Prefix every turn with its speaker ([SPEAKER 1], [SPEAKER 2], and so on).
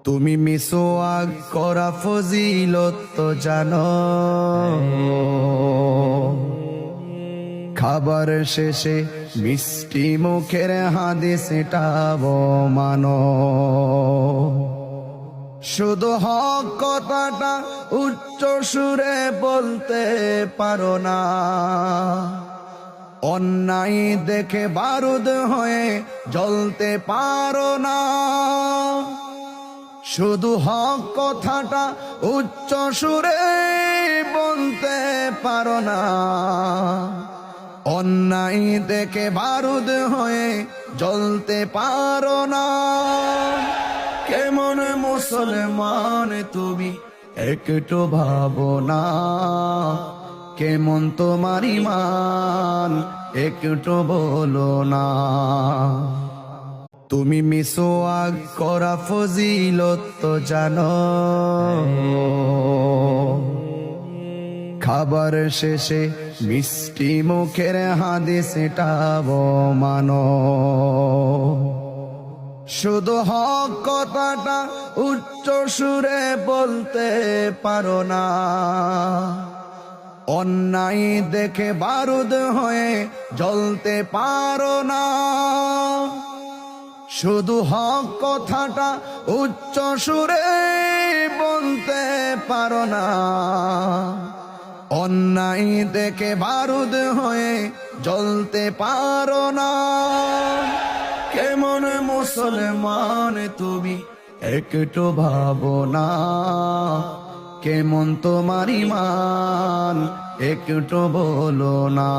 [SPEAKER 1] তুমি মিসওয়াক করা ফজিলত তো জানো, খাবার শেষে মিষ্টি মুখের হাদিস এটা মানো। শুধু হক কথাটা উচ্চ সুরে বলতে পারো না, অন্যায় দেখে বারুদ হয়ে জ্বলতে পারো না। শুধু হক কথাটা উচ্চ সুরে বলতে পারো না, অন্যায় দেখে বারুদ হয়ে জ্বলতে পারো না। কেমন মুসলমান তুমি একটু ভাবো না, কেমন তোমার ঈমান একটু বলো না। তুমি মিসওয়াক করা ফজিলত তো জানো, খাবার শেষে মিষ্টি মুখের হাদিস এটা মানো। শুধু হক কথাটা উচ্চ সুরে বলতে পারো না, অন্যায় দেখে বারুদ হয়ে জ্বলতে পারো না। শুধু হক কথাটা উচ্চ সুরে বলতে পারো না, অন্যায় দেখে বারুদ হয়ে জ্বলতে পারো না। কেমন মুসলমান তুমি একটু ভাবো না, কেমন তোমার ঈমান একটু বলো না।